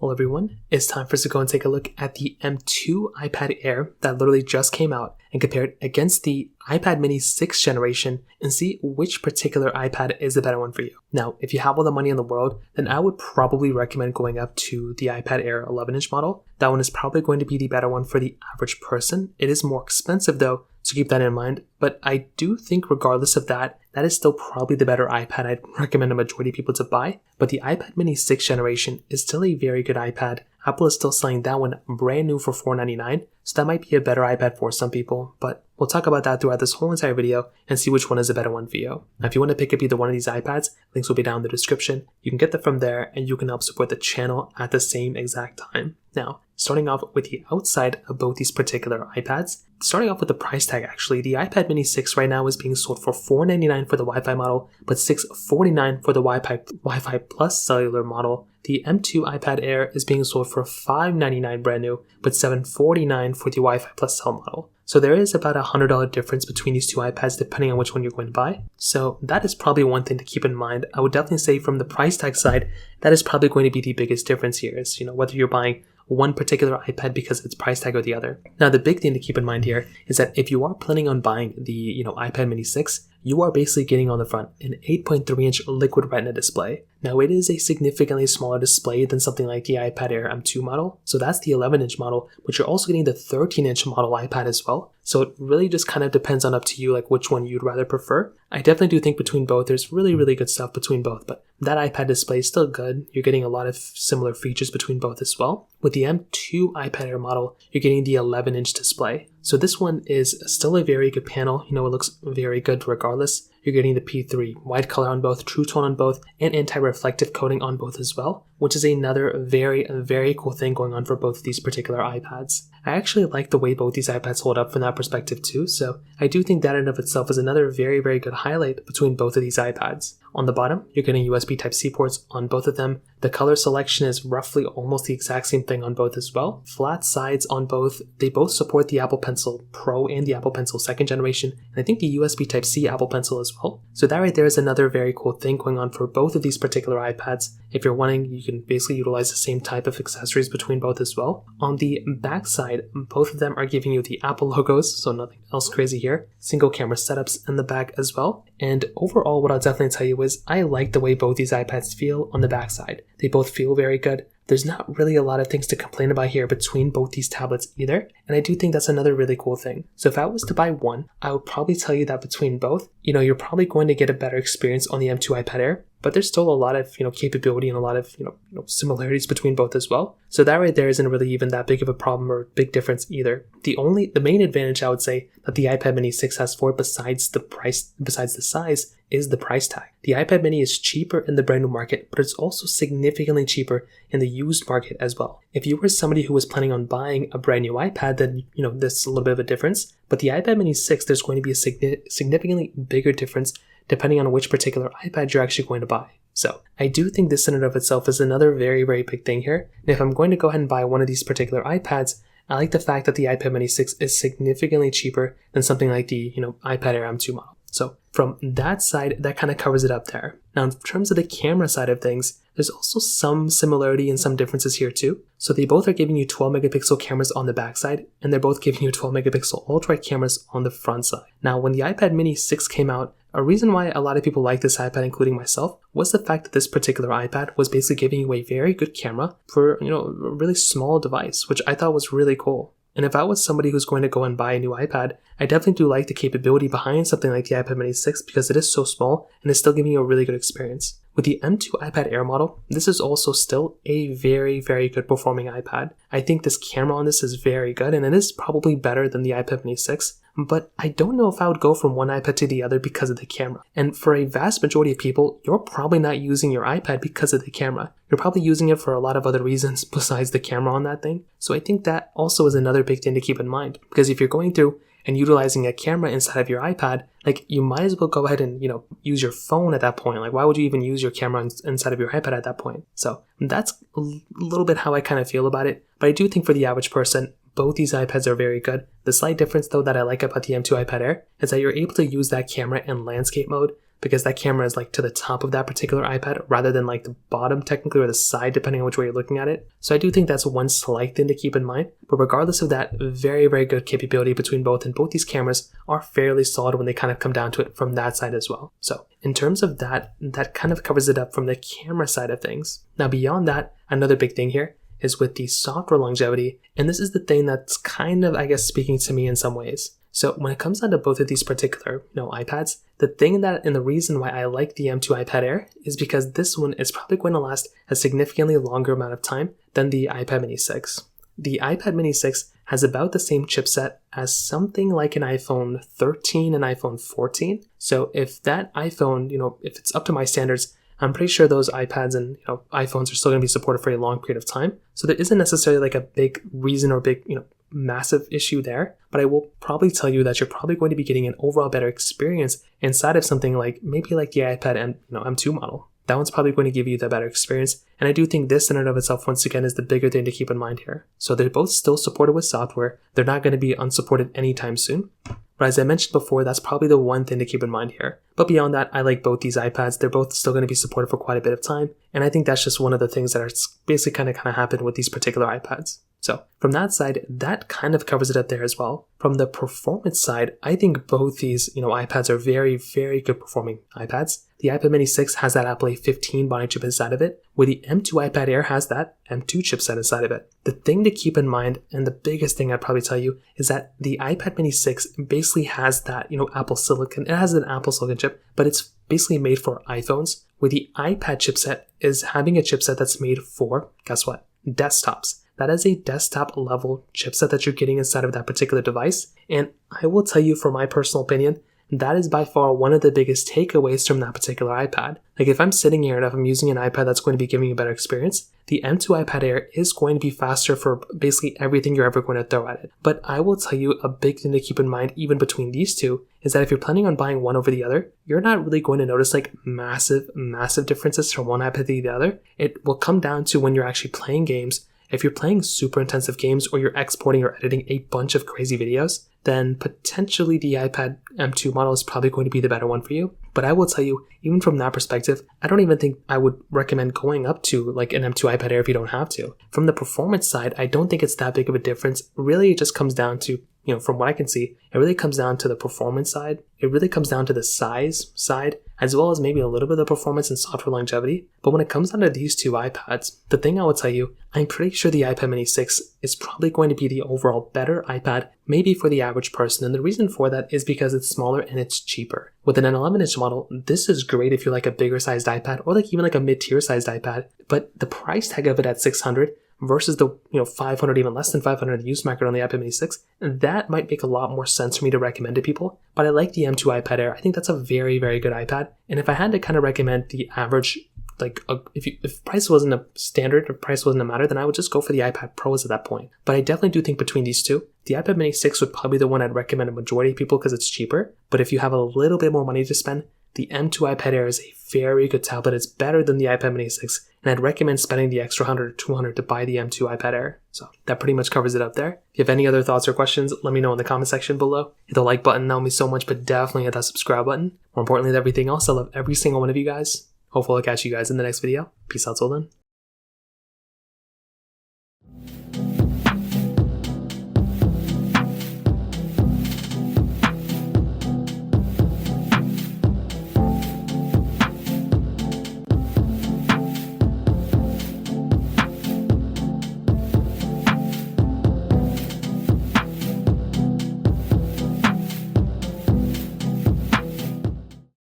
Well everyone, it's time for us to go and take a look at the M2 iPad Air that literally just came out and compare it against the iPad mini 6th generation and see which particular iPad is the better one for you. Now, if you have all the money in the world, then I would probably recommend going up to the iPad Air 11-inch model. That one is probably going to be the better one for the average person. It is more expensive though, so keep that in mind. But I do think regardless of that, that is still probably the better iPad I'd recommend a majority of people to buy. But the iPad mini 6th generation is still a very good iPad. Apple is still selling that one brand new for $499, so that might be a better iPad for some people, but we'll talk about that throughout this whole entire video and see which one is a better one for you. Now, if you want to pick up either one of these iPads, links will be down in the description. You can get them from there and you can help support the channel at the same exact time. Now, starting off with the outside of both these particular iPads, starting off with the price tag actually, the iPad mini 6 right now is being sold for $499 for the Wi-Fi model, but $649 for the Wi-Fi Plus cellular model. The M2 iPad Air is being sold for $599 brand new, but $749 for the Wi-Fi Plus cell model. So there is about a $100 difference between these two iPads depending on which one you're going to buy. So that is probably one thing to keep in mind. I would definitely say from the price tag side, that is probably going to be the biggest difference here is, whether you're buying one particular iPad because of its price tag or the other. Now, the big thing to keep in mind here is that if you are planning on buying the, iPad mini 6, you are basically getting on the front an 8.3-inch liquid retina display. Now, it is a significantly smaller display than something like the iPad Air M2 model. So that's the 11-inch model, but you're also getting the 13-inch model iPad as well. So it really just kind of depends on up to you, like which one you'd rather prefer. I definitely do think between both, there's really, really good stuff between both, but that iPad display is still good. You're getting a lot of similar features between both as well. With the M2 iPad Air model, you're getting the 11-inch display. So this one is still a very good panel. It looks very good regardless. You're getting the P3 wide color on both, true tone on both, and anti-reflective coating on both as well, which is another very, very cool thing going on for both of these particular iPads. I actually like the way both these iPads hold up from that perspective too, so I do think that in and of itself is another very, very good highlight between both of these iPads. On the bottom, you're getting USB Type-C ports on both of them. The color selection is roughly almost the exact same thing on both as well. Flat sides on both. They both support the Apple Pencil Pro and the Apple Pencil 2nd generation, and I think the USB Type-C Apple Pencil as well. So that right there is another very cool thing going on for both of these particular iPads. If you're wanting, you can basically utilize the same type of accessories between both as well. On the back side, both of them are giving you the Apple logos, so nothing else crazy here. Single camera setups in the back as well. And overall, what I'll definitely tell you is I like the way both these iPads feel on the back side. They both feel very good. There's not really a lot of things to complain about here between both these tablets either, and I do think that's another really cool thing. So if I was to buy one, I would probably tell you that between both, you're probably going to get a better experience on the M2 iPad Air, but there's still a lot of, capability and a lot of, similarities between both as well. So that right there isn't really even that big of a problem or big difference either. The main advantage I would say that the iPad mini 6 has for it besides the size is the price tag. The iPad mini is cheaper in the brand new market, but it's also significantly cheaper in the used market as well. If you were somebody who was planning on buying a brand new iPad, then, there's a little bit of a difference. But the iPad mini 6, there's going to be a significantly bigger difference depending on which particular iPad you're actually going to buy. So I do think this in and of itself is another very, very big thing here. And if I'm going to go ahead and buy one of these particular iPads, I like the fact that the iPad mini 6 is significantly cheaper than something like the, iPad Air M2 model. So from that side, that kind of covers it up there. Now, in terms of the camera side of things, there's also some similarity and some differences here too. So they both are giving you 12 megapixel cameras on the back side, and they're both giving you 12 megapixel ultra-wide cameras on the front side. Now, when the iPad mini 6 came out, a reason why a lot of people like this iPad, including myself, was the fact that this particular iPad was basically giving you a very good camera for, a really small device, which I thought was really cool. And if I was somebody who's going to go and buy a new iPad, I definitely do like the capability behind something like the iPad mini 6 because it is so small and it's still giving you a really good experience. With the M2 iPad Air model, this is also still a very, very good performing iPad. I think this camera on this is very good and it is probably better than the iPad mini 6, but I don't know if I would go from one iPad to the other because of the camera. And for a vast majority of people, you're probably not using your iPad because of the camera. You're probably using it for a lot of other reasons besides the camera on that thing. So I think that also is another big thing to keep in mind, because if you're going through and utilizing a camera inside of your iPad, you might as well go ahead and, use your phone at that point. Why would you even use your camera inside of your iPad at that point? So that's a little bit how I kind of feel about it. But I do think for the average person, both these iPads are very good. The slight difference though that I like about the M2 iPad Air is that you're able to use that camera in landscape mode. because that camera is like to the top of that particular iPad rather than like the bottom technically or the side depending on which way you're looking at it. So I do think that's one slight thing to keep in mind. But regardless of that, very, very good capability between both, and both these cameras are fairly solid when they kind of come down to it from that side as well. So in terms of that kind of covers it up from the camera side of things. Now beyond that, another big thing here is with the software longevity, and this is the thing that's kind of, I guess, speaking to me in some ways. So when it comes down to both of these particular, iPads, the thing that, and the reason why I like the M2 iPad Air is because this one is probably going to last a significantly longer amount of time than the iPad mini 6. The iPad mini 6 has about the same chipset as something like an iPhone 13 and iPhone 14. So if that iPhone, if it's up to my standards, I'm pretty sure those iPads and iPhones are still going to be supported for a long period of time. So there isn't necessarily like a big reason or big, massive issue there. But I will probably tell you that you're probably going to be getting an overall better experience inside of something like maybe like the iPad M2 model. That one's probably going to give you the better experience. And I do think this in and of itself, once again, is the bigger thing to keep in mind here. So they're both still supported with software. They're not going to be unsupported anytime soon. But as I mentioned before, that's probably the one thing to keep in mind here. But beyond that, I like both these iPads. They're both still going to be supported for quite a bit of time. And I think that's just one of the things that are basically kind of happened with these particular iPads. So from that side, that kind of covers it up there as well. From the performance side, I think both these, iPads are very, very good performing iPads. The iPad mini 6 has that Apple A15 Bionic chip inside of it, where the M2 iPad Air has that M2 chipset inside of it. The thing to keep in mind, and the biggest thing I'd probably tell you, is that the iPad mini 6 basically has that, Apple Silicon. It has an Apple Silicon chip, but it's basically made for iPhones, where the iPad chipset is having a chipset that's made for, guess what? Desktops. That is a desktop level chipset that you're getting inside of that particular device. And I will tell you, from my personal opinion, that is by far one of the biggest takeaways from that particular iPad. Like if I'm sitting here and if I'm using an iPad that's going to be giving you a better experience, the M2 iPad Air is going to be faster for basically everything you're ever going to throw at it. But I will tell you, a big thing to keep in mind even between these two is that if you're planning on buying one over the other, you're not really going to notice like massive differences from one iPad to the other. It will come down to when you're actually playing games. If you're playing super intensive games or you're exporting or editing a bunch of crazy videos, then potentially the iPad M2 model is probably going to be the better one for you. But I will tell you, even from that perspective, I don't even think I would recommend going up to like an M2 iPad Air if you don't have to. From the performance side, I don't think it's that big of a difference. Really, it just comes down to, from what I can see, it really comes down to the performance side. It really comes down to the size side, as well as maybe a little bit of performance and software longevity. But when it comes down to these two iPads, the thing I will tell you, I'm pretty sure the iPad mini 6 is probably going to be the overall better iPad, maybe for the average person. And the reason for that is because it's smaller and it's cheaper. With an 11-inch model, this is great if you're like a bigger sized iPad or like even like a mid-tier sized iPad. But the price tag of it at $600 versus the 500, even less than 500 the used market on the iPad mini 6, that might make a lot more sense for me to recommend to people. But I like the M2 iPad Air. I think that's a very, very good iPad. And if I had to kind of recommend the average, like if price wasn't a standard, if price wasn't a matter, then I would just go for the iPad Pros at that point. But I definitely do think between these two, the iPad mini 6 would probably be the one I'd recommend a majority of people because it's cheaper. But if you have a little bit more money to spend, the M2 iPad Air is a very good tablet. It's better than the iPad mini 6. And I'd recommend spending the extra $100 or $200 to buy the M2 iPad Air. So that pretty much covers it up there. If you have any other thoughts or questions, let me know in the comment section below. Hit the like button, that would mean so much, but definitely hit that subscribe button. More importantly than everything else, I love every single one of you guys. Hopefully I'll catch you guys in the next video. Peace out till then.